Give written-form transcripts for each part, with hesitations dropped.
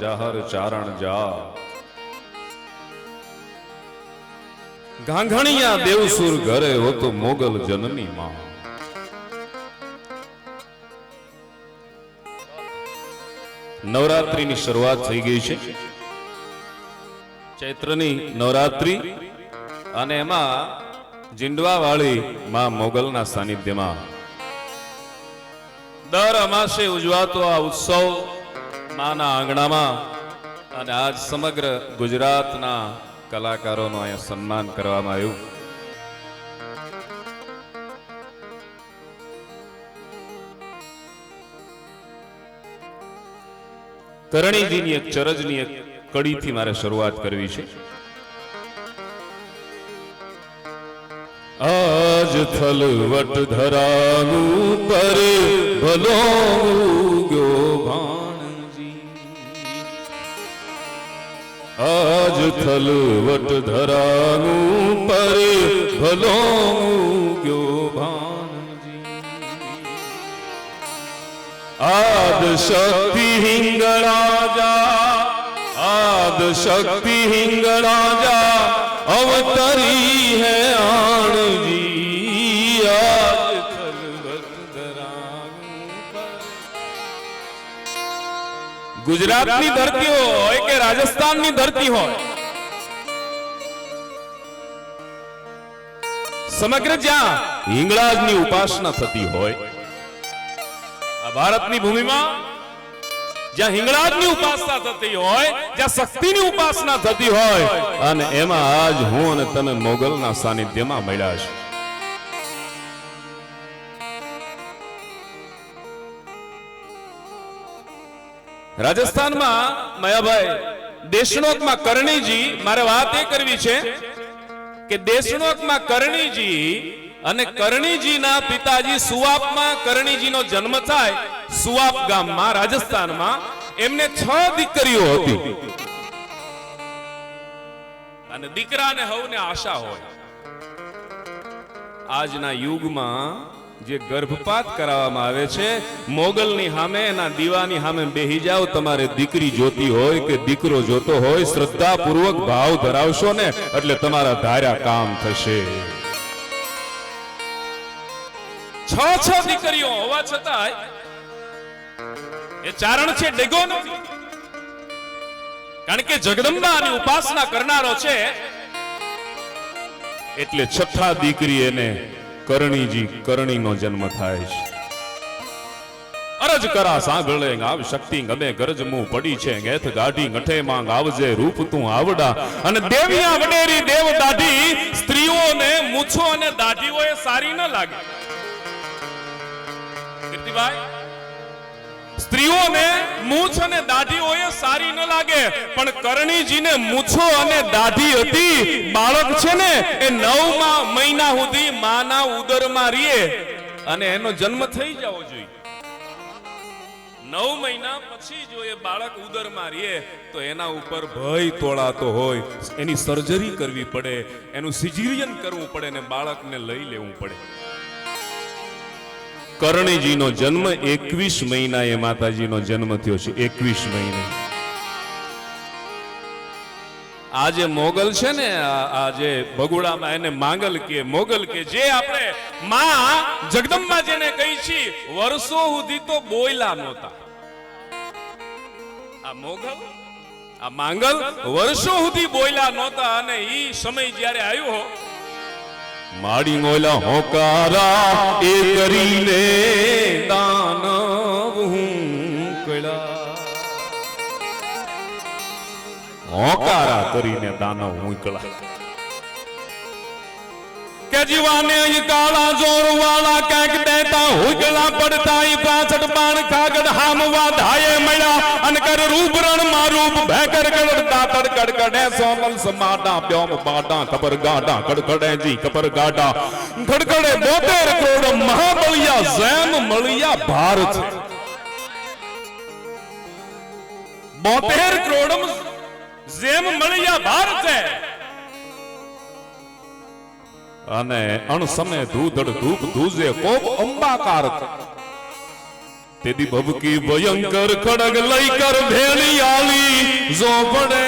જાહર ચારણ જા ગાંઘણિયા દેવસુર ઘરે હો તો મોગલ જનની માં નવરાત્રીની શરૂઆત થઈ ગઈ છે ચૈત્રની નવરાત્રી અને એમાં જીંડવા વાળી માં મોગલના સાનિધ્યમાં દર અમાસે ઉજવાતો આ ઉત્સવ માના આંગણામાં અને આજ સમગ્ર ગુજરાતના કલાકારોનું અહીંયા સન્માન કરવામાં આવ્યું. કરણીજીની એક ચરજની એક કડીથી મારે શરૂઆત કરવી છે. આજ થલવટ ધરાનું પર ભલો ગયો ભાણજી આજ થલવટ ધરાનું પર ભલો ગયો ભાણજી આદ શક્તિ હિંગળા જા આદ શક્તિ હિંગળા જા અવતરી હે આણજી આજ ખલવત ધરાનું પર. ગુજરાતની ધરતી હોય કે રાજસ્થાનની ધરતી હોય સમગ્ર જ્યાં હિંગળાજની ઉપાસના થતી હોય આ ભારતની ભૂમિમાં જ્યાં હિંગળાજની ઉપાસના થતી હોય જ્યાં શક્તિની ઉપાસના થતી હોય અને એમાં આજ હું અને તને મોગલના સાનિધ્યમાં મળ્યા છે. રાજસ્થાનમાં મયાભાઈ દેશનોકમાં કરણીજી મારે વાત એ કરવી છે કે દેશનોકમાં કરણીજી અને કરણીજીના પિતાજી સુવાપમાં કરણીજીનો જન્મ થાય સુવાપ ગામમાં રાજસ્થાનમાં એમને 6 દીકરીઓ હતી અને દીકરાને હવને આશા હોય. આજના યુગમાં જે ગર્ભપાત કરાવવામાં આવે છે મોગલની સામે એના દીવાની સામે બેહી જાવ તમારે દીકરી જોતી હોય કે દીકરો જોતો હોય શ્રદ્ધાપૂર્વક ભાવ ધરાવશો ને એટલે તમારા ધાર્યા કામ થશે. 6 દીકરીઓ હોવા છતાં એ ચારણ છે ડેગો નથી કારણ કે જગદંબાની ઉપાસના કરનારો છે એટલે 6ઠા દીકરી એને કરણીજી કરણીનો જન્મ થાય છે. અરજ કરા સાંભળે આવ શક્તિ ગમે ગરજ મું પડી છે ગેથ ગાઢી ગઠે માંગ આવજે રૂપ તું આવડા અને દેવિયા વડેરી દેવ દાઢી સ્ત્રીઓને મૂછો અને દાઢીઓ એ સારી ન લાગે. કીર્તિભાઈ સ્ત્રીઓને મૂછ અને દાઢીઓ એ સારી ન લાગે પણ કરણીજીને મૂછો અને દાઢી હતી. બાળક છે ને એ 9મા મહિના સુધી માના ઉદરમાં રહે અને એનો જન્મ થઈ જવો જોઈએ. 9 મહિના પછી જો એ બાળક ઉદરમાં રહે તો એના ઉપર ભય તોળાતો હોય એની સર્જરી કરવી પડે એનું સિઝેરિયન કરવું પડે ને બાળકને લઈ લેવું પડે. કરણીજીનો જન્મ 21 મહિનાએ માતાજીનો જન્મ થયો છે. 21 મહિને આજે મોગલ છે ને આજે ભગોડામાં એને માંગલ કે મોગલ કે જે આપણે માં જગદંબા જેને કહી છી વર્ષો સુધી તો બોયલા નહોતા. આ મોગલ આ માંગલ વર્ષો સુધી બોયલા નહોતા અને ઈ સમય જ્યારે આવ્યો માડી મોલા હોકારા એ કરીને દાનવ હું કળા હોકારા કરીને દાનવ હું કળા કે જીવાને ઈ કાળા જોર વાળા કાંક દેતા હુગલા પડતા ઈ પાછળ બાણ કાગડ હામવા ધાયે મળ્યા અન કર રૂપ રણ માં રૂપ ભેકર કડ દાતડ કડકડે સોમલ સમાડા પ્યોમ બાડા ખબર ગાડા કડકડે જી ખબર ગાડા ખડકડે 72 કરોડ મહાબલિયા જેમ મળિયા ભારત 72 કરોડ જેમ મળિયા ભારત અને અણ સમય ધૂધડ ધૂપ ધૂજે કોપ અંબાકાર તેદી ભબકી ભયંકર ખડગ લઈ કર ભેળી આલી જો પડે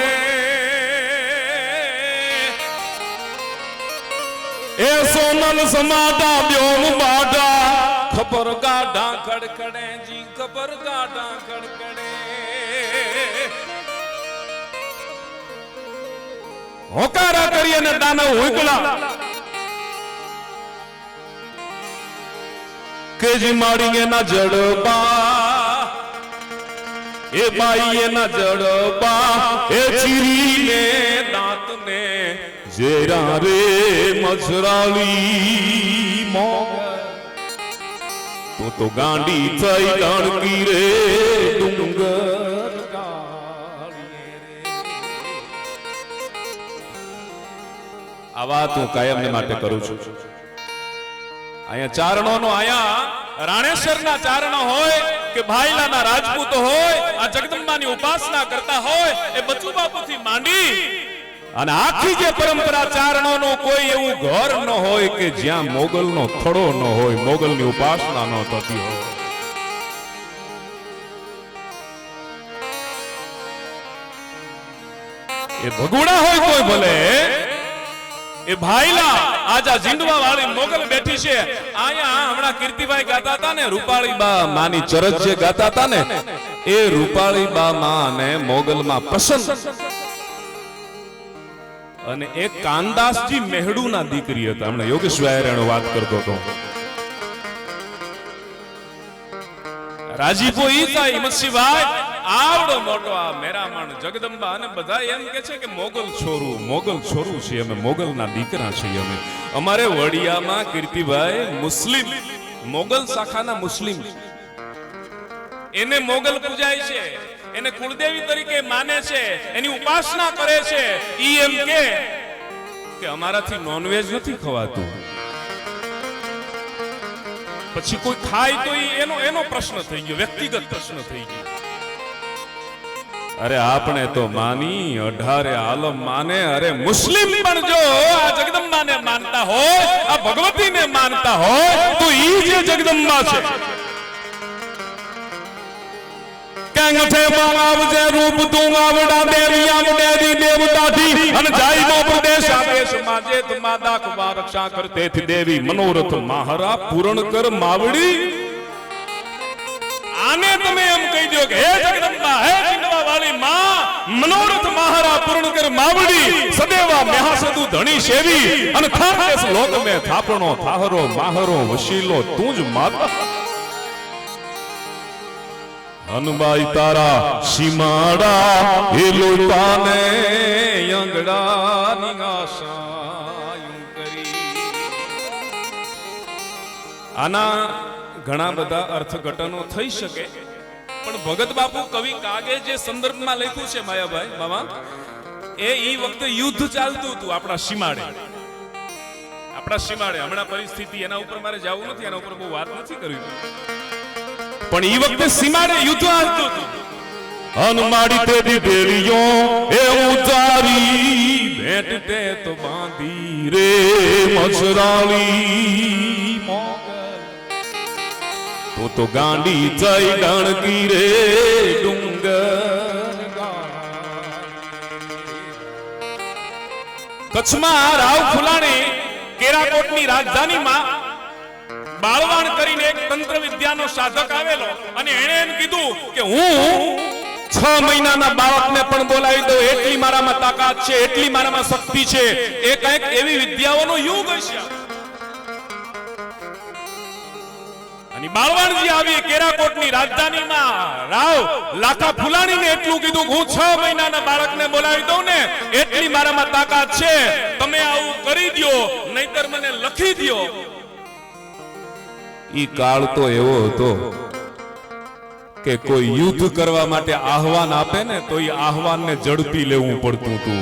એ સોનલ સમાતા બ્યોમ બાડા ખબર ગાઢા ખડખડે જી ખબર ગાઢા ખડખડે હોકારા કરી અને દાનવ હુકલા કે જી માડી એના જડબા એ બાઈ એના જડબા એ ચીરીને દાંતને જેરા રે મછરાલી મોગ તો ગાંડી થઈ ગણકી રે ડુંગર આ વાત હું કાયમને માટે કરું છું. અહીંયા ચારણોનો આયા રાણેશ્વરના ચારણો હોય કે ભાઈલાના રાજપૂતો હોય આ જગદંબાની ઉપાસના કરતા હોય એ બચુ બાપુથી માંડી અને આખી જે પરંપરા ચારણોનો કોઈ એવું ઘર ન હોય કે જ્યાં મોગલનો થડો ન હોય, મોગલની ઉપાસના ન થતી હોય. એ ભગુડા હોય કોઈ ભલે એ ભાઈલા આજા જીંડવા વાળી મોગલ બેઠી છે. આયા હમણાં કીર્તિભાઈ ગાતા હતા ને રૂપાળી બા માની ચરજ જે ગાતા હતા ને એ રૂપાળી બા માને મોગલમાં પસંદ અને એક કાનદાસજી મેહડુના દીકરી હતા. હમણાં યોગેશ વાયરાનો વાત કરતો હતો. રાજીપો ઈ થાય હિમતસિંહભાઈ આવડો મોટો આ મેરામણ જગદંબા અને બધા એમ કે છે કે મોગલ છોરું છે, અમે મોગલના દીકરા છીએ. અમે અમારે વડિયામાં કીર્તિભાઈ મુસ્લિમ મોગલ શાખાના મુસ્લિમ એને મોગલ પૂજાય છે, એને કુળદેવી તરીકે માને છે, એની ઉપાસના કરે છે. ઈ એમ કે અમારાથી નોનવેજ નથી ખવાતું. પછી કોઈ ખાય તો એનો પ્રશ્ન થઈ ગયો, વ્યક્તિગત પ્રશ્ન થઈ ગયો. અરે આપણે તો માની 18 આલમ માને. અરે મુસ્લિમ પણ જો આ જગદંબાને માનતા હોય, આ ભગવતીને માનતા હોય તો ઈ જે જગદંબા છે કેંગઠે બાવજે રૂપ તું આવડા દેવી આવડેરી દેવતાથી અને જાયનો પ્રદેશ આદેશ માજે તુમાદા કવા રક્ષા કરતે થી દેવી મનોરથ મહારા પૂરણ કર માવડી. આને તમે એમ કહી દો કે હે જગદંબા, હે જીંડવા વાળી માં, મનોરથ મહારા પૂર્ણ કર માવડી. સદેવા મેહાસદુ ધણી સેવી અને થાકેસ લોક મે થાપણો થાહરો માહરો વશીલો તું જ માતા. હનુબાઈ તારા સીમાડા હે લોટાને અંગડા નિગાસાયું કરી. આના ઘણા બધા અર્થઘટનો થઈ શકે પણ ભગત બાપુ કવિ કાગે જે સંદર્ભમાં લખ્યું છે માયાભાઈ મામા, એ ઈ વખતે યુદ્ધ ચાલતું હતું આપણા સીમાડે. હમણાં પરિસ્થિતિ એના ઉપર મારે જવું નથી, એના ઉપર બહુ વાત નથી કરવી, પણ ઈ વખતે સીમાડે યુદ્ધ ચાલતું હતું. હનુમાડી તે દીધેલીઓ એ ઉતારી ભેટ તે તો બાંધી રે મછરાળી તો ગાંડી જઈ ગણકી રે ડુંગર. કચ્છમાં રાવ ફુલાણી કેરાકોટની રાજધાનીમાં બાળવાણ કરીને એક તંત્ર વિદ્યાનો સાધક આવેલો અને એણે એમ કીધું કે હું 6 મહિનાના બાળકને પણ બોલાવી દઉં, એટલી મારામાં તાકાત છે, એટલી મારામાં શક્તિ છે. એ કંઈક એવી વિદ્યાઓનો યુગ હશે. અને બાળવાણજી આવી કેરાકોટની રાજધાનીમાં રાવ લાખા ફુલાણીને એટલું કીધું હું 6 મહિનાના બાળકને બોલાવી દઉં ને એટલી મારામાં તાકાત છે, તમે આવું કરી દો નહીતર મને લખી દો. ઈ કાળ તો એવો હતો કે કોઈ યુદ્ધ કરવા માટે આહવાન આપે ને તો ઈ આહવાનને ઝડપી લેવું પડતું હતું.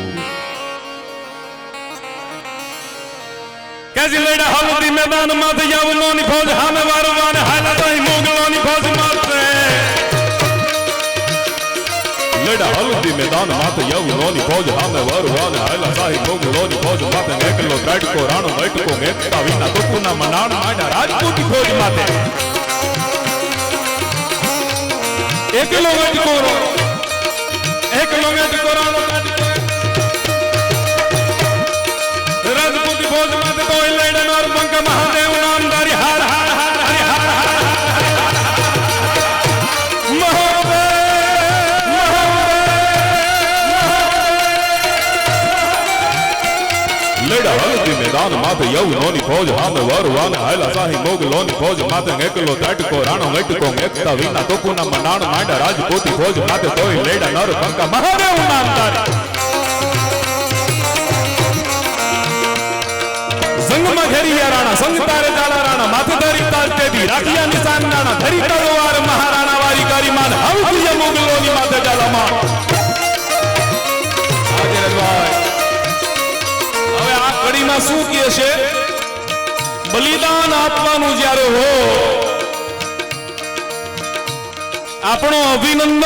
કેજી લેડા હલ્દી મેદાન માં યવનોની ફૌજ હામે વારવાને હાલતાઈ મોગલોની ફૌજ મારતે. લેડા હલ્દી મેદાન માં યવનોની ફૌજ હામે વારવાને હાલતાઈ મોગલોની ફૌજ માતે. એકલો ત્રાટકો રાણો મટકો મેકતા વિના તોકુના મનાણ માડા રાજપૂતી ફૌજ માતે. એકલો ગટકોરો એકલો ગટકોરાનો રાજપૂતી ફોજ માં તો લડન ઓર બંક મહાદેવ નામધારી હાર હાર હાર હરિ હાર હાર હલ્દી મેદાન માથે યવનોની ફોજ હામે વરવાને હાયલા સાહી મોગલોની ફોજ માથે એકલો તટકો રાણો ગટકો એકતા વિના તોકુના મનાણ માંડા રાજપૂતી ફોજ માથે તોય લેડા નર બંકા મહાદેવ નામધારી સંગમાં ઘેરિયા રાણા સંગ તારે જાલા રાણા માથે ધરી તાજ તેદી રાખિયા નિશાન રાણા ધરી તલવાર મહારાણા વારી કરી માન હલ્દી મોગલોની માથે જાલામાં આજરભાઈ કડીમાં શું કહે છે બલિદાન આપવાનું જ્યારે હો આપણો અભિનંદન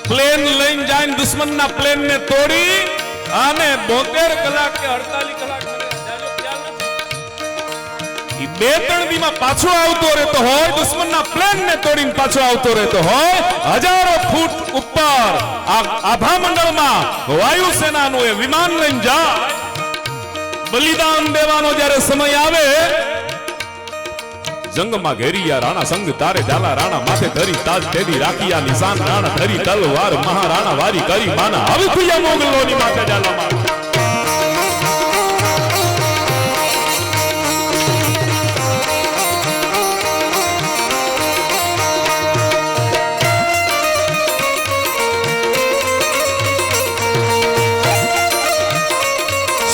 પ્લેન લઈને જાય દુશ્મનના પ્લેન ને તોડી અને 72 કલાક કે 48 કલાક બે ત્રણ દીમાં પાછો આવતો રહેતો હોય દુશ્મનના પ્લેન ને તોડીને પાછો આવતો રહેતો હોય હજારો ફૂટ ઉપર આભા મંડળમાં વાયુસેનાનું એ વિમાન લઈને જાય બલિદાન દેવાનો જ્યારે સમય આવે જંગમાં ઘેરિયા રાણા સંગ તારે જાલા રાણા માથે ધરી તાજ તેદી રાખિયા નિશાન રાણા ધરી તલવાર મહારાણા વારી કરી માના હવખિયા મોગલોની માથે જાલામાં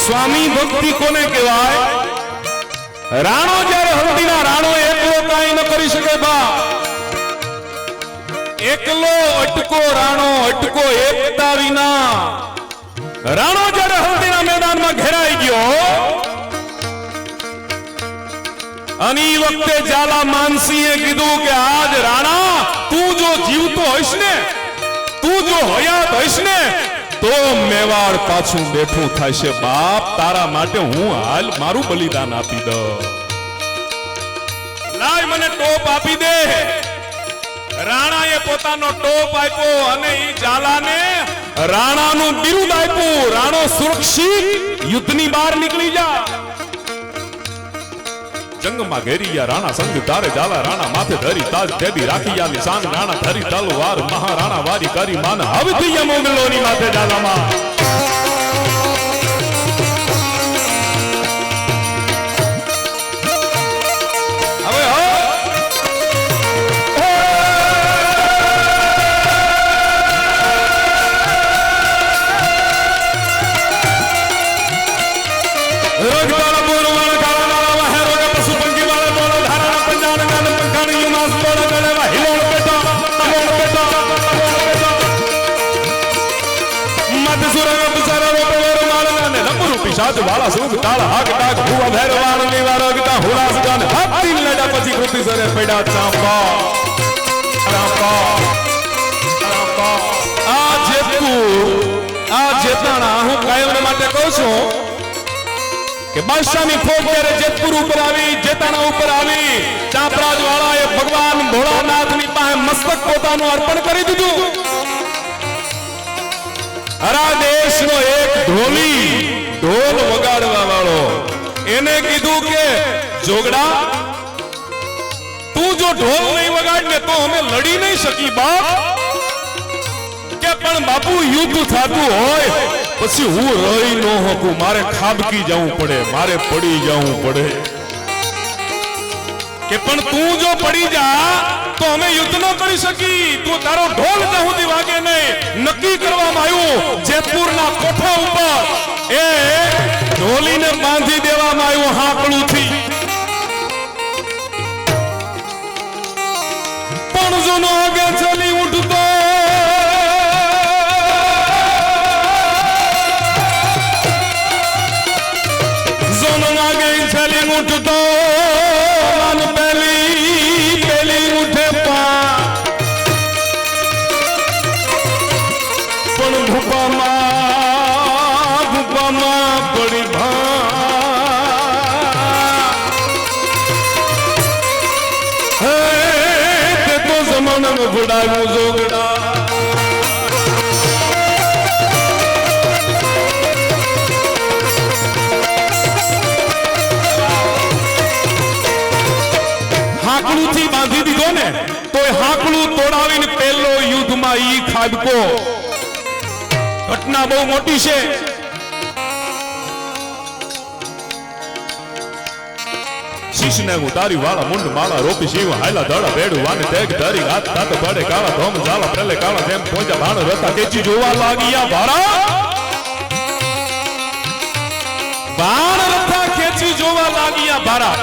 સ્વામી ભક્તિ કોને કહેવાય રાણો જ્યારે હલ્દીના રાણો એકલો કાઈ ન કરી શકે બા એકલો અટકો રાણો અટકો એકતા વિના રાણો જ્યારે હલ્દીના મેદાનમાં ઘેરાઈ ગયો અને ઈ વખતે જાલા માનસીએ કીધું કે આજ રાણા તું જો જીવતો હોઈશ ને તું જો હયાત હોઈશ ને તો મેવાડ પાછું બેઠું થશે બાપ તારા માટે હું હાલ મારું બલિદાન આપી દઉં લાય મને ટોપ આપી દે રાણાએ પોતાનો ટોપ આપ્યો અને ઈ જાલાને રાણાનું બિરુદ આપ્યું રાણો સુરક્ષિત યુદ્ધની બહાર નીકળી જા જંગમાં ઘેરિયા રાણા સંગ તારે જાલા રાણા માથે ધરી તાજ તેદી રાખિયા નિશાન રાણા ધરી તલવાર મહારાણા વારી કરી માન હવખિયા મોગલોની માથે જાલામાં હવે વાળા સુખ તાળ હાક ડાક હુવા ભેરવાણ નિવારગતા હુલાસ ગાન હત્તી લડા પછી કૃતિ સરે પેડા ચાંપા ચાંપા આ જેતાણા હું કાયમ માટે કહું છું કે બાદશાહની ફોજ જ્યારે જેતપુર ઉપર આવી જેતાણા ઉપર આવી ચાંપરાજ વાળાએ ભગવાન ભોળાનાથની પાસે મસ્તક પોતાનું અર્પણ કરી દીધું હરા દેશનો એક ઢોલી ઢોલ વગાડવા વાળો એને કીધું કે જોગડા તું જો ઢોલ નહીં વગાડ ને તો અમે લડી નહીં શકી બાપ કે પણ બાપુ યુદ્ધ થતું હોય પછી હું રહી ન શકું મારે ખાબકી જવું પડે મારે પડી જવું પડે કે પણ તું જો પડી જા તો અમે યુદ્ધ ન કરી શકી તું તારો ઢોલ ત્યાં સુધી વાગે નહીં નક્કી કરવામાં આવ્યું જેતપુરના કોઠા ઉપર એ ઢોલીને બાંધી દેવામાં આવ્યું હાકડુંથી પણ જો નો આગે ચલી ઉઠતો જોનો આગે ચલી ઉઠતો મન પેલી ઉઠે પા પણ ભૂપામાં પડી ભા ફડાવ્યું જોગડા હાકડું થી બાંધી દીધો ને તો હાકડું તોડાવીને પહેલો યુદ્ધમાં ઈ ખાબકો ઘટના બહુ મોટી છે શીશને ઉતારી વાળા મુંડ માળા રોપી શિવ હાયલા દડા બેડું વાને તેગ ધરી હાથ તાતો પડે કાળા ધોમ ઝાલા પ્રલે કાળા જેમ પહોંચા ભાણ રતા કેચી જોવા લાગ્યા ભારા ભાણ રતા કેચી જોવા લાગ્યા ભારા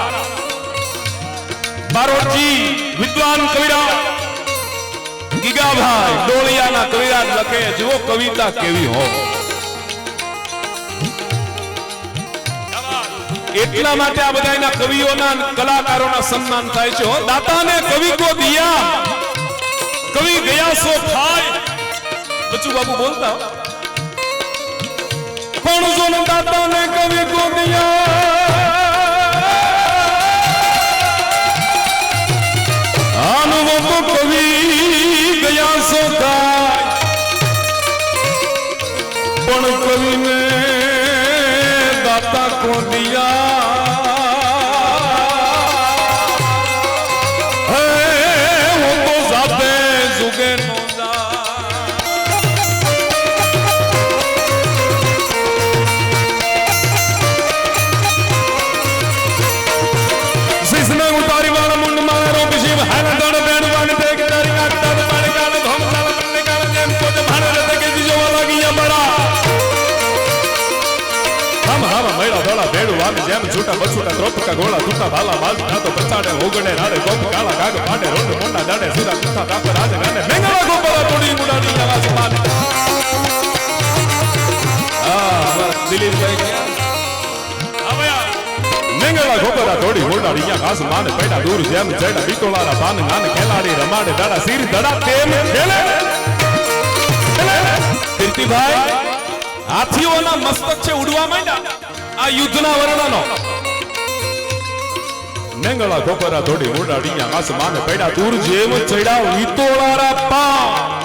બારોટજી વિદ્વાન કવિરા ગીગાભાઈ ડોળિયાના કવિરા લખે જુઓ કવિતા કેવી હો એટલા માટે આ બધાના કવિઓના કલાકારોના સન્માન થાય છે હો દાતાને કવિ કો દિયા કવિ ગયા સો ખાય બચ્ચુ બાબુ બોલતા કોણ જોન દાતાને કવિ કો દિયા આનો વો કવિ ગયા સો ખાય પણ કવિને દાતા કો દિયા જેમ છૂટા બછૂટા ત્રોપકા ગોળા તૂટા ભાલા બાલ તો પચાડે ઓગણે રાડે ગોપ કાળા ગાગ પાડે રોડ મોંડા દાડે સુરા કુથા તાપર રાજ ગાને મેંગળા ગોપરા તોડી મુડાડી આવાજ માને દિલીપભાઈ હવે મેંગળા ગોપરા તોડી મુડાડી અહીંયા ઘાસ માને પેડા દૂર જેમ ચડા બીટોલારા બાન નાને ખેલાડી રમાડે દાડા síર દડા તેમ ખેલે કીર્તિભાઈ હાથીઓના મસ્તક છે ઉડવા માંડ્યા આ યુદ્ધના વર્ણનો મેંગળા ગોપરા થોડી મોડાડીયા આસમાને પડ્યા દૂર જેમ ચડ્યા વિટોળારા પાન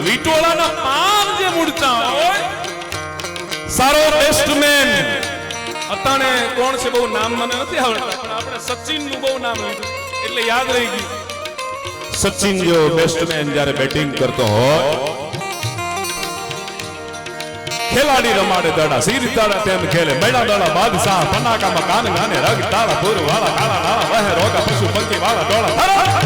વિટોળાના પાન જે મુડતા હોય સારો બેસ્ટમેન અતાણે કોણ છે બહુ નામ મને નથી આવડતા પણ આપણે સચિન નું બહુ નામ લીધું એટલે યાદ રહી ગયું સચિન જો બેસ્ટમેન જ્યારે બેટિંગ કરતો હોય ખેલાડી રમાડે દડા síર દડા તેમ ખેલે મેડા દડા બાદશાહ પનાકામાં કાન ગાને રગ તાળા પૂર વાળા કાળા નાળા વહે રોગા પશુ પંખી વાળા ડોળા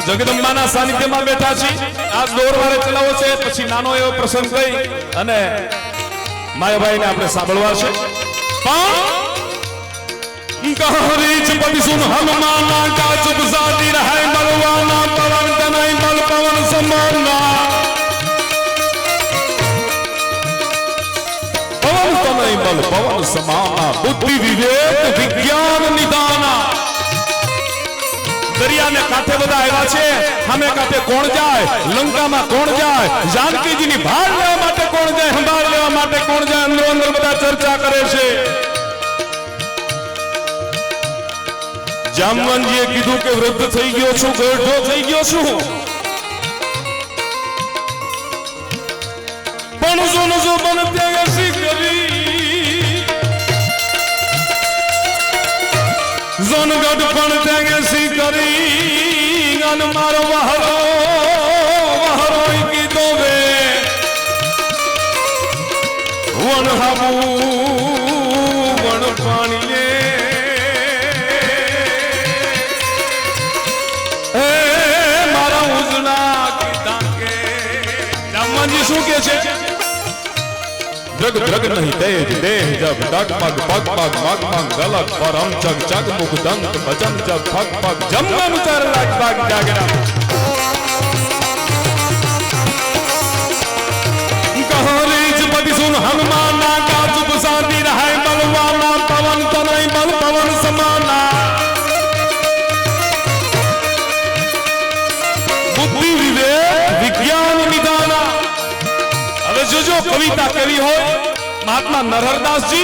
જગદંબાના સાનિધ્યમાં બેઠા છે આ દોરવારે ચલાવો છે પછી નાનો એવો પ્રસંગ ગઈ અને માયાભાઈને આપણે સાંભળવા છે પણ કહરી ચપટી સુન હનુમાના કા ચુપ સાદી રહે બલવાના પવન તનય બલ પવન સમાના પવન તનય બલ પવન સમાના બુદ્ધિ વિવેક વિજ્ઞાન નિદાના દરિયાને કાંઠે બધા આવ્યા છે સામે કાંઠે કોણ જાય લંકામાં કોણ જાય જાનકીજીની ભાળ લેવા માટે કોણ જાય સંભાળ લેવા માટે કોણ જાય અંદરો અંદર બધા ચર્ચા કરે છે જામવંતજીએ કીધું કે વૃદ્ધ થઈ ગયો છું ગઢો થઈ ગયો છું પણ જો બનતે એસી કરી જોનગઢ પણ તેગે સી કરી ગન મારો વહરો કીધો વે વણ હાબુ વણ પાણીએ હે મારા ઉજળા કીધા કે જામવંતજી શું કે છે જગ નહીં તેજ દેહ જબ ડગમગ પગમગ મગમગ ગલક પરમ ચગ ચગ મુખ દંત ભજન જબ ફગ ફગ જમન ઉતર લાગ ભાગ જાગરા કહરી જ પતિ સુન हनुमाना का चुप शांति रहे बलवाना पवन तनय बल पवन समाना बुद्धि विवेक विज्ञान निदाना। હવે જો કવિતા કેવી હોય મહાત્મા નરહરદાસજી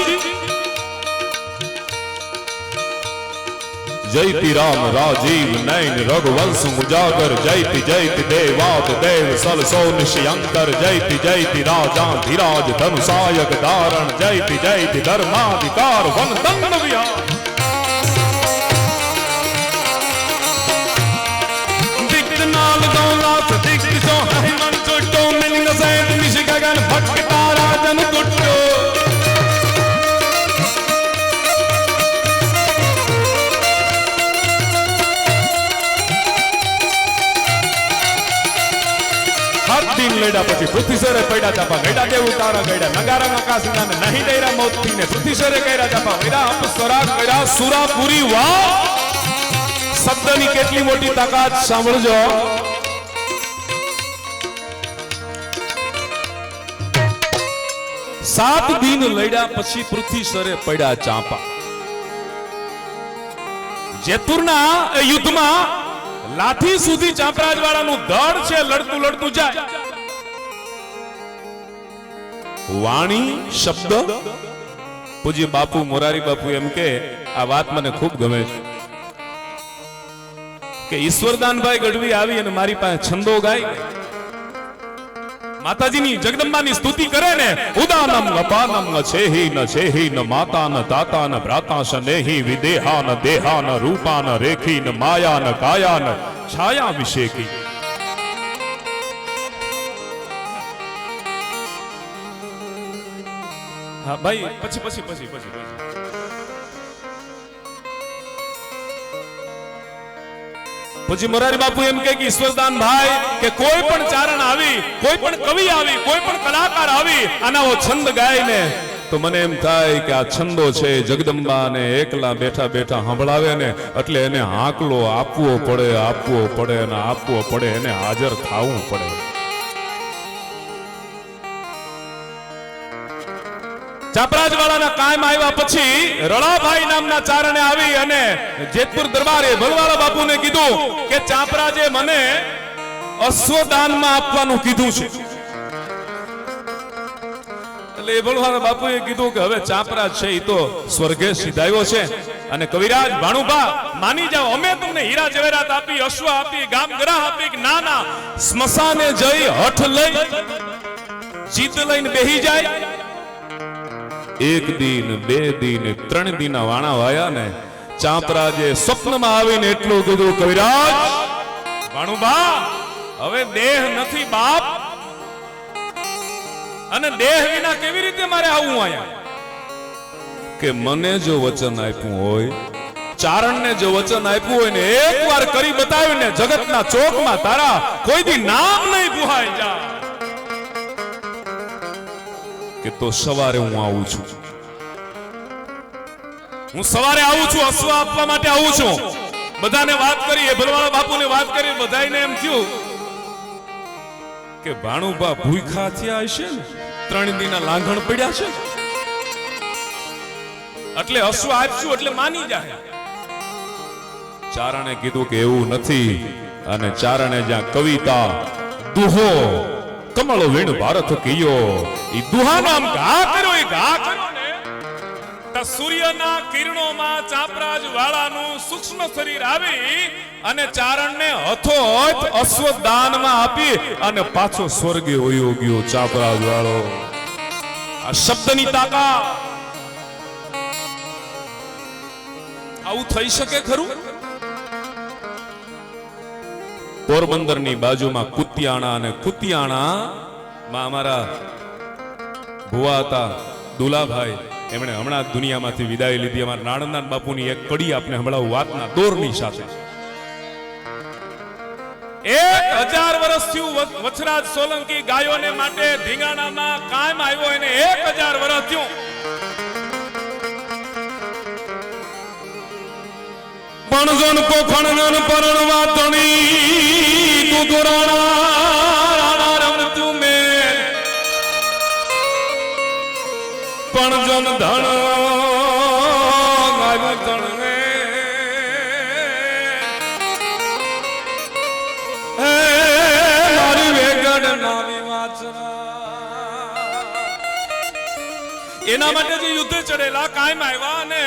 जयति राम राजीव नयन रघुवंश उजागर जयति जयति देवात देव सलसो निशयंकर जयति जयति राजा धीराज धनुषायक धारण जयति जयति धर्माधिकार वन दंड विहार। दिग्नाल दौलास दिग्गजो हरिमन चुट्टो मिलिंग सैत निश गगन भटकता राजन गुट्टो दिन लेडा पछी पृथ्वीसरे पैडा चापा गैडा देव तारा गैडा नगारा आकाशना ने नहीं डेरा मोती ने पृथ्वीसरे कैरा चापा वेरा अपस्वरा कैरा सुरापुरी वाह शब्दनी કેટલી મોટી તાકાત સાંભળજો। सात दिन लड्या પછી પૃથ્વીસરે પડ્યા ચાંપા। જેતુરના યુદ્ધમાં લાઠી સુધી ચાંપરાજ વાળાનું દળ છે લડતું લડતું જાય। વાણી શબ્દ પૂજ્ય બાપુ મોરારી બાપુ એમ કે આ વાત મને ખૂબ ગમે છે કે ઈશ્વરદાનભાઈ ગઢવી આવી અને મારી પાસે છંદો ગાય માતાજીની જગદંબાની સ્તુતિ કરે ને ઉદાનમ અપાનમ છેહી ન છેહી ન માતા ન દાતા ન ભ્રાતા શનેહી વિદેહા ન દેહા ન રૂપા ન રેખી ન માયા ન કાયા ન છાયા વિશેકી। હા ભાઈ પછી પછી પછી પછી પછી મોરારી બાપુ એમ કે ઈશ્વરદાન ભાઈ કે કોઈ પણ ચારણ આવી કોઈ પણ કવિ આવી કોઈ પણ કલાકાર આવી આના ઓ છંદ ગાય ને તો મને એમ થાય કે આ છંદો છે જગદંબાને એકલા બેઠા બેઠા સંભળાવે ને એટલે એને હાકલો આપવો પડે અને આપવો પડે એને હાજર થવું પડે। ચાપરાજ વાળાના કાયમ આવ્યા પછી રળાભાઈ નામના ચારણે આવી અને જેતપુર દરબારે ભલવાળા બાપુને કીધું કે ચાપરાજે મને અશ્વદાનમાં આપવાનું કીધું છે। એટલે ભલવાળા બાપુએ કીધું કે હવે ચાપરાજ છે એ તો સ્વર્ગે સીધાયો છે અને કવિરાજ ભાણુભા માની જાઓ અમે તમને હીરા જવેરાત આપી અશ્વ આપી ગામ ગ્રાહ આપી કે ના ના સ્મશાને જઈ હઠ લઈ જીત લઈને બેહી જાય। एक दिन बे दिन त्रण दिन वाणा वाया ने चांपराजे स्वप्न में आवीने एटલું કીધું કવિરાજ ભાણુભા હવે દેહ નથી બાપ અને દેહ વિના કેવી રીતે મારે આવું આયા કે મને જો વચન આપ્યું હોય ચારણને જો વચન આપ્યું હોય ને એકવાર કરી બતાવ્યું ને જગતના ચોકમાં તારા કોઈ દી નામ નહીં ગુહાઈ જા કે તો સવારે હું આવું છું હું સવારે આવું છું અશ્વ આપવા માટે આવું છું। બધાને વાત કરી એ ભલવાળા બાપુને વાત કરી બધાને એમ થયું કે ભાણુભા ભૂખા થયા હશે ને 3 દિનના લાંઘણ પડ્યા છે એટલે અશ્વ આપશું એટલે માની જાય। ચારણે કીધું કે એવું નથી અને ચારણે જ્યાં કવિતા દુહો કમળ વીણ ભારત કીયો ઈ દુહાનો આમ ઘા કર્યો એ ઘા કર્યો ને તો સૂર્યના કિરણોમાં ચાપરાજ વાળાનું સૂક્ષ્મ શરીર આવી અને ચારણને હથોહથ અશ્વદાનમાં આપી અને પાછો સ્વર્ગે વયો ગયો ચાપરાજ વાળો। આ શબ્દની તાકાત આવું થઈ શકે ખરું? પોરબંદરની બાજુમાં કુતિયાણા અને કુતિયાણામાં અમારા ભુવા હતા દુલાભાઈ એમણે હમણાં દુનિયામાંથી વિદાય લીધી। અમારા નાણંદાન બાપુની એક કડી આપણે હમણાં વાતના દોરની સાથે 1000 વર્ષ થયું વછરાજ સોલંકી ગાયોને માટે ધીંગાણામાં કાયમ આવ્યો એને 1000 વર્ષ થયું। પણજન પોખણન પરણવા તણી તું દોરાણા રાણા રમતું મે પણ જન ધન આવ્યું તણવે હે મારી વેગડ નાવી વાચરા એના માટે જે યુદ્ધ ચડેલા કાયમ આવ્યા અને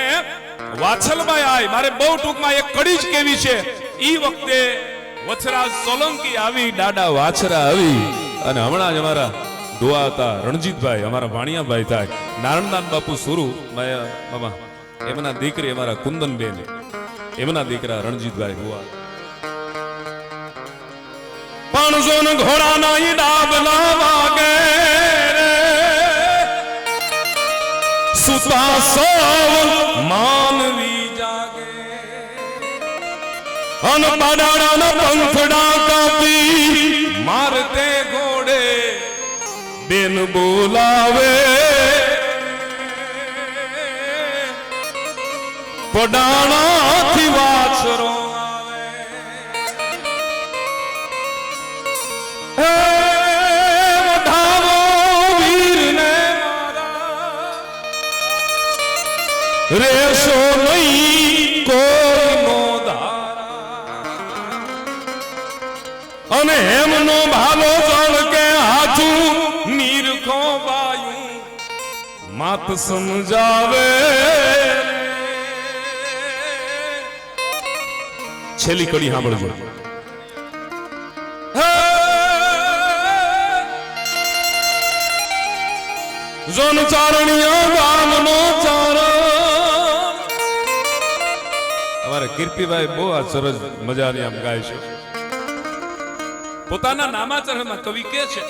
વાછલભાઈ આય મારે બહુ ટૂંકમાં એક કડી જ કેવી છે ઈ વખતે વછરાજ સોલંકી આવી દાડા વાછરા આવી અને હમણાં જ અમારા દુઆ હતા રણજીતભાઈ અમારા ભાણિયાભાઈ થાય નારણદાન બાપુ સુરુ મામા એમના દીકરી અમારા કુંદનબેન એમના દીકરા રણજીતભાઈ દુઆ પણ જોન ઘોડાના ઈ ડાબલા વાગે સુતા સૌ માનવી જાગે અન પાડાના પંખડા કાપી મારતે ઘોડે બેન બોલાવે પડાણાથી વાછરો આવે હે વધાવો વીરને મારા રેશો નહીં કોઈનો અને એમનો ભાલો જળ કે હાથું નીરખો બાયું માત સમજાવે છેલ્લી કડી સાંભળજો જોન ચારણિયા ગામનો ચારણ અમારા કીર્તિભાઈ બહુ આ સરસ મજાની આમ ગાય છે પોતાના નામાચરણમાં કવિ કે છે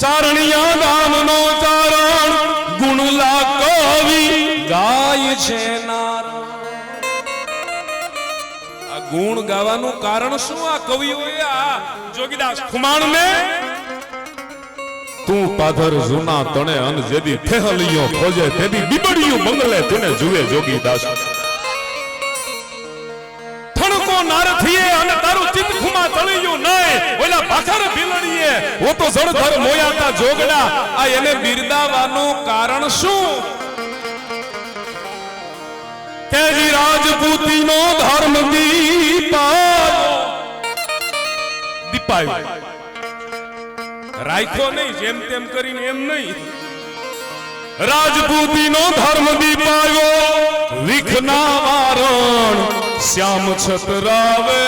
ચારણિયા ગામનો ચારણ ગુણલા કવિ ગાય છે નારણ આ ગુણ ગાવાનું કારણ શું આ કવિઓએ આ જોગીદાસ ખુમાણને તું પાધર જૂના તણે અન જેદી થેહલિયો ખોજે તેદી બીબડિયું બંગલે તેને જુએ જોગીદાસ થણકો નારથીએ અને તારું ચિત્ત ખુમા તળિયું નહીં ઓલા ભાખર ભીલડીએ ઓ તો જળધર મોયાતા જોગડા આ એને બિરદાવાનું કારણ શું તેજી રાજપૂતીનો ધર્મ દીપાયો રાખ્યો નહીં જેમ તેમ કરીને એમ નહીં રાજપૂતીનો ધર્મ દીપાયો વિખના વારણ શ્યામ છતરાવે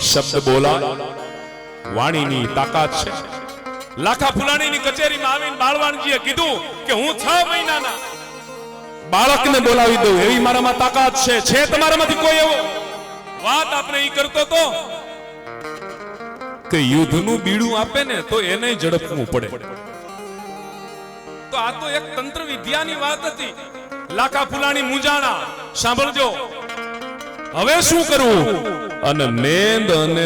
શબ્દ બોલા વાણીની તાકાત છે લાખા ફુલાણીની કચેરીમાં આવીને બાળવાણજીએ કીધું કે હું 6 મહિનાના બાળકને બોલાવી દઉં એવી મારામાં તાકાત છે તમારામાંથી કોઈ એવો વાત આપણે ઈ કરતો તો કે યુદ્ધનું બીડું આપે ને તો એને ઝડપવું પડે તો આ તો એક તંત્ર વિદ્યાની વાત હતી લાખા ફુલાણી મુંજાણા સાંભળજો હવે શું કરવું અને મેંદ અને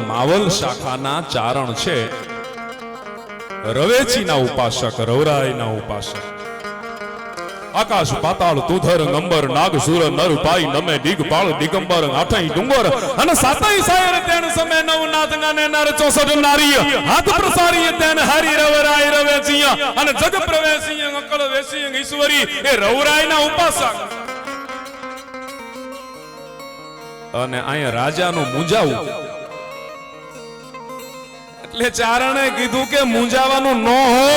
માવલ શાખાના ચારણ છે રવેચીના ઉપાસક રવરાયના ઉપાસક આકાશ પાતાળ તુધર ગંબર નાગ સુર નર પાઈ નમે દિગપાળ દિગંબર આઠઈ ડુંગર અને સાતઈ સાયર તેણ સમે નવનાથ ગાને નર 64 નારી હાથ પ્રસારી તેણ હરી રવરાય રવેચીય અને જગ પ્રવેશીય અકળ વેશીય ઈશ્વરી એ રવરાયના ઉપાસક અને અહીંયા રાજાનું મૂંઝાવું એટલે ચારણે કીધું કે મૂંઝાવાનું ન હો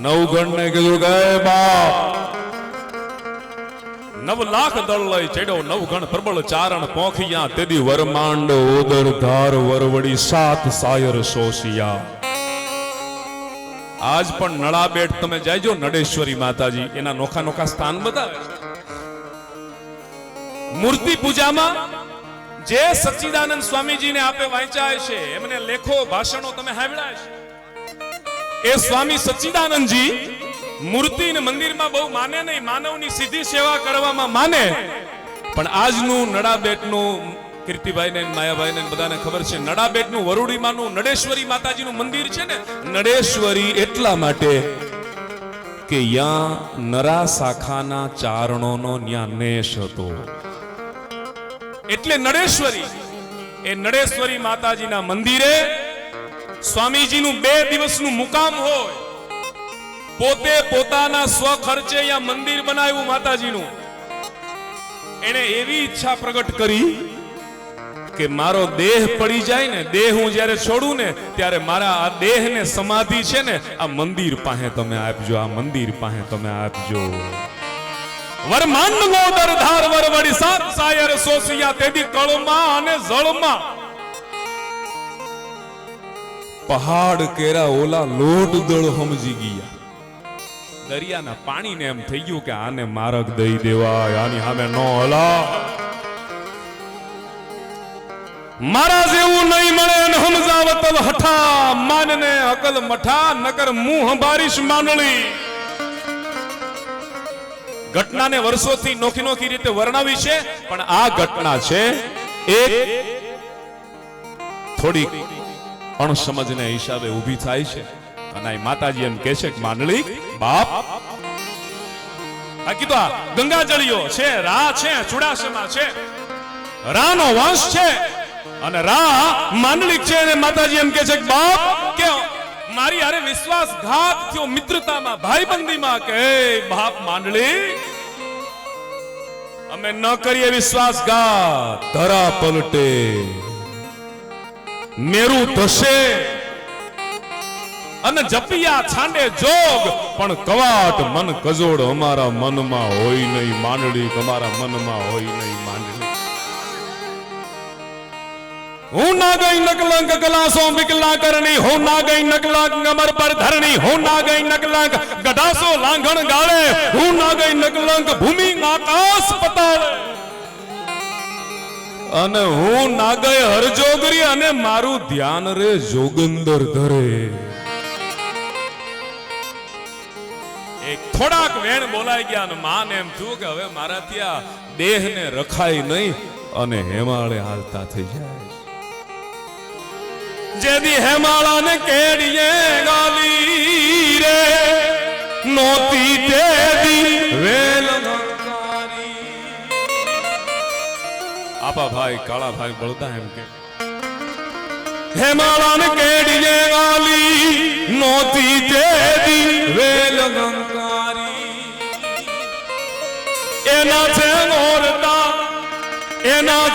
નવગણ ને કીધું કે બાપ 9 લાખ દળ લઈ ચડ્યો નવગણ પ્રબળ ચારણ પોખિયા તેદી વરમાંડ ઓદર ધાર વરવડી 7 સાયર સોસિયા આજ પણ નળાબેટ તમે જાયજો નડેશ્વરી માતાજી એના નોખા નોખા સ્થાન બતાવે મૂર્તિ પૂજામાં જે સચ્ચિદાનંદ સ્વામીજીને આપે વાંચ્યા છે એમને લેખો ભાષણો તમે સાંભળ્યા છે એ સ્વામી સચ્ચિદાનંદજી મૂર્તિ ને મંદિરમાં બહુ માને નહીં માનવની સીધી સેવા કરવામાં માને પણ આજનું નડાબેટનું કીર્તિભાઈ ને માયાભાઈ ને બધાને ખબર છે નડાબેટનું વરુડીમાંનું નડેશ્વરી માતાજીનું મંદિર છે ને નડેશ્વરી એટલા માટે કે યાં નરા શાખાના ચારણોનો ન્યા નેશ હતો એટલે નડેશ્વરી એ નડેશ્વરી માતાજીના મંદિરે સ્વામીજીનું 2 દિવસનું મુકામ હોય, પોતે પોતાના સ્વખર્ચે અહીંયા મંદિર બનાવ્યું માતાજીનું. એને એવી ઈચ્છા પ્રગટ કરી કે મારો દેહ પડી જાય ને, દેહ હું જ્યારે છોડું ને ત્યારે મારા આ દેહને સમાધિ છે ને આ મંદિર પાસે તમે આપજો, આ મંદિર પાસે તમે આપજો. વરમાંડ ગોદર ધાર વરવડી સાત સાયર સોસિયા તેદી કળમાં અને જળમાં પહાડ કેરા ઓલા લોટ દળ સમજી ગયા. દરિયાના પાણીને એમ થઈ ગયું કે આને માર્ગ દઈ દેવાય, આની સામે નો હલા. મારા જેવું નહીં મળે ને સમજાવતલ હઠા, માનને અકલ મઠા નકર મુંહ બારીશ માંડળી. ઘટનાને વર્ષોથી નોખી નોખી રીતે વર્ણવી છે, પણ આ ઘટના છે એક થોડી અણસમજને હિસાબે ઊભી થાય છે. અને માતાજી એમ કહે છે કે માંડળી બાપ, આ કીધું આ ગંગાજળીઓ છે, રા છે, ચુડાસમા છે, રાનો વંશ છે અને રા માંડલિક છે. અને માતાજી એમ કહે છે કે બાપ કે મારી હારે વિશ્વાસઘાત થયો, મિત્રતામાં ભાઈબંધીમાં, કે બાપ માંડલી અમે ન કરીએ વિશ્વાસઘાત, ધરા પલટે, મેરુ ધસે અને જપિયા છાંડે જોગ, પણ કવાટ મન કજોડ અમારા મનમાં હોય નહીં માંડલી, અમારા મનમાં હોય નહીં માંડલી. હું ના ગઈ નકલંક કલાસો વિકલા કરણી, હું ના ગઈ નકલંક અમર પર ધરણી, હું ના ગઈ નકલંક ગઢાસો લાંઘણ ગાળે, હું ના ગઈ નકલંક ભૂમિ આકાશ પતાળે, અને હું ના ગઈ હરજોગરી અને મારું ધ્યાન રે જોગંદર ધરે. એક થોડાક વેણ બોલાઈ ગયા અને માને એમ થયું કે હવે મારાથી આ દેહને રખાય નહીં અને હેમાળે હાલતા થઈ જાય. જેદી હેમાળાને કેડીએ ગાલી રે નોતી તેદી વેલ નકારી. આપા ભાઈ કાળા ભાઈ બોલતા એમ કે હેમાળાને કેડીએ ગાલી નોતી તેદી વેલ નકારી. એના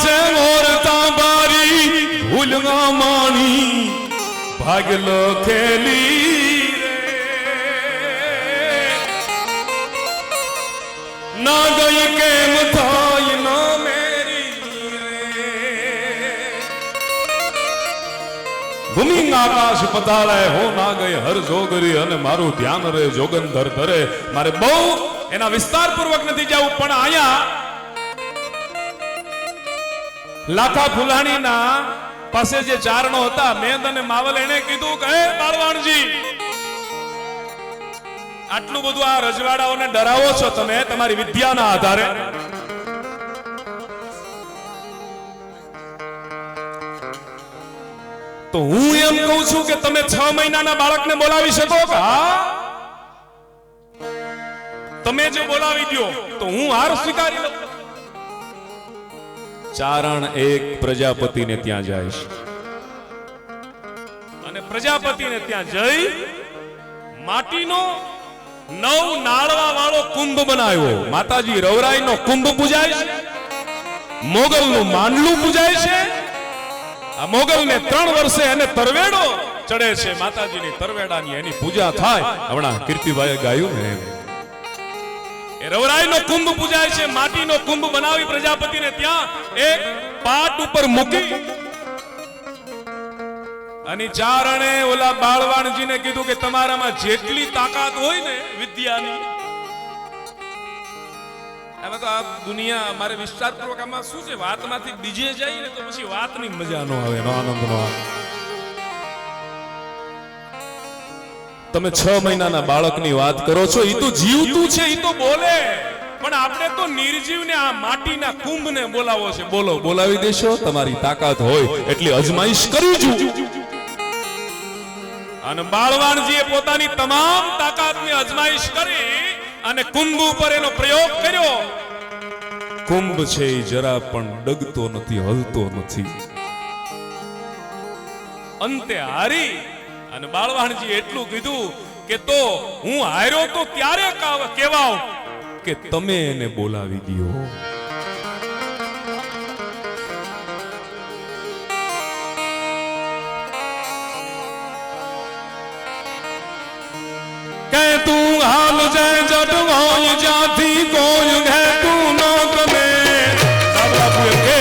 છે મોરતા બારી ભૂલગા માણી ભાગલ ખેલી ના ગઈ કેમ થાય ના મેરી ભૂમિ આકાશ પતાળે, હો ના ગઈ હર જોગરી અને મારું ધ્યાન રે જોગંધર ધરે. મારે બહુ એના વિસ્તાર પૂર્વક નથી જવું, પણ અહીંયા લાખા ફુલાણીના પાસે જે ચારણો હતા મેદ અને માવલ, એને કીધું કે બાળવાણજી આટલું બધું આ રજવાડાઓને ડરાવો છો તમે તમારી વિદ્યાના આધારે, તો હું એમ કહું છું કે તમે 6 મહિનાના બાળકને બોલાવી શકો? તમે જો બોલાવી દો તો હું હાર સ્વીકારી લઉં. ચારણ એક પ્રજાપતિને ત્યાં જાય છે અને પ્રજાપતિને ત્યાં જઈ માટીનો 9 નાળવા વાળો કુંભ બનાવ્યો. માતાજી રવરાઈનો કુંભ પૂજાય છે, મોગલનું માંડલું પૂજાય છે. આ મોગલને 3 વર્ષે એને તરવેડો ચડે છે, માતાજીની તરવેડાની એની પૂજા થાય. હમણાં કીર્તિભાઈએ ગાયું ને એ રવરાઈનો કુંભ પૂજાય છે. માટીનો કુંભ બનાવી પ્રજાપતિને ત્યાં એક પાટ ઉપર મૂકી અને ચારણે ઓલા બાળવાણજીને કીધું કે તમારામાં જેટલી તાકાત હોય ને વિદ્યાની, હવે તો આ દુનિયા મારે વિસ્તારપૂર્વક આમાં શું છે, વાતમાંથી બીજે જાય ને તો પછી વાતની મજા નો આવે, આનંદ નો આવે. તમે 6 મહિનાના બાળકની વાત કરો છો, એ તો જીવતું છે, એ તો બોલે, પણ આપણે તો નિર્જીવને આ માટીના કુંભને બોલાવો છે. બોલો, બોલાવી દેશો? તમારી તાકાત હોય એટલી અજમાઈશ કરજો. અને બાળવાણજીએ પોતાની તમામ તાકાતની અજમાઈશ કરી અને કુંભ ઉપર એનો પ્રયોગ કર્યો. કુંભ છે એ જરા પણ ડગતો નથી, હલતો નથી. અંતે હારી અને બાળવાણજી એટલું કીધું કે તો હું હાર્યો તો ત્યારે કહેવાવ કે તમે એને બોલાવી દો. કે તું હાલ જય જટ હોય જાથી કોઈ ઘે તું ન ગમે બાબુ એમ કે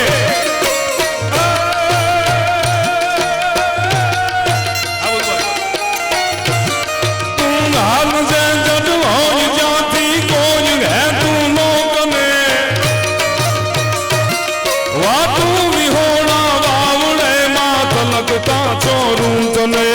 તું હાલ જય જટ હોય જાથી કોઈ ઘે તું ન ગમે વાતું વિહોણા વાવડે માં તલકતા ચોરું તને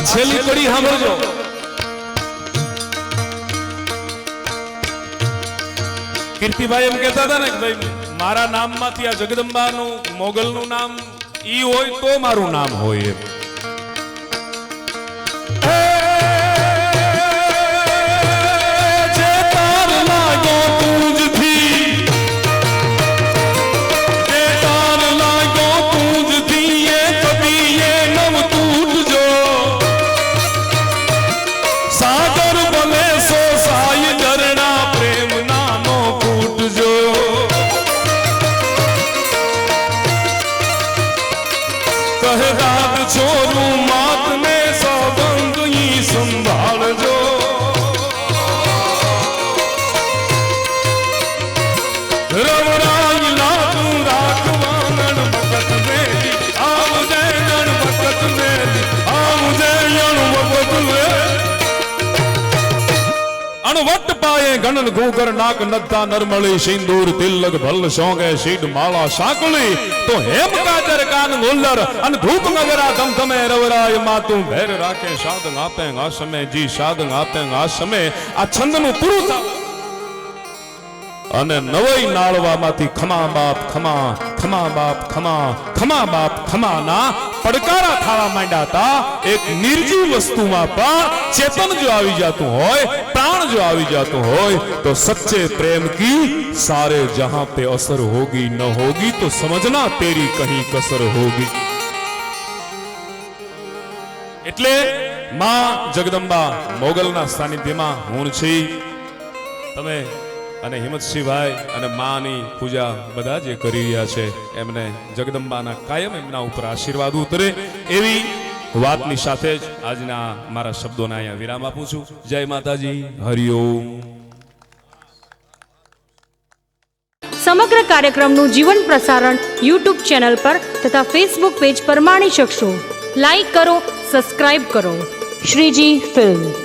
છેલ્લી કડી સાંભળજો. કીર્તિભાઈ એમ કહેતા હતા ને કે ભાઈ મારા નામમાંથી આ જગદંબાનું મોગલનું નામ ઈ હોય તો મારું નામ હોય એમ. છોરું માત ને સંબંધ ઈ સંભાળજો. રવરાઈ લાગુ રાખવાનણ ભગત મેલી આવજે ગણ ભગત મેલી આવજે ગણ ભગત મેલી અણવટ પાયે ગણન ગોગર નાક નદ્દા નરમળી સિંદૂર તિલક ભલ સોંગે સીડ માળા સાકળી તો હેમ કાજર કાન ગોલ્લર અને ધૂપ નગરા ધમધમે રવરાય માતું ભેર રાખે સાધન આપે આસમે જી સાધન આપે આસમે આ છંદનું પૂરું થાય અને નવઈ નાળવામાંથી ખમા બાપ ખમા ખમા બાપ ખમા ખમા બાપ ખમા ના પડકારા થાવા માંડ્યા હતા. એક નિર્જીવ વસ્તુમાં પણ ચેતન જો આવી જાતું હોય प्राण जो आवी जातो होय तो सच्चे प्रेम की सारे जहां पे असर होगी न होगी तो समझना तेरी कहीं कसर होगी. એટલે માં જગદંબા મોગલના સાનિધ્યમાં હું છી. તમે અને હિંમતસિંહભાઈ અને માની પૂજા બધા જે કરી રહ્યા છે એમને જગદંબાના કાયમ એમના ઉપર આશીર્વાદ ઉતરે એવી વાતની સાથે જ આજના મારા શબ્દોને અહીંયા વિરામ આપું છું. જય માતાજી, હરિઓમ. સમગ્ર કાર્યક્રમનું જીવન પ્રસારણ YouTube ચેનલ પર તથા Facebook પેજ પર માણી શકશો. લાઈક કરો, સબસ્ક્રાઇબ કરો. શ્રીજી ફિલ્મ.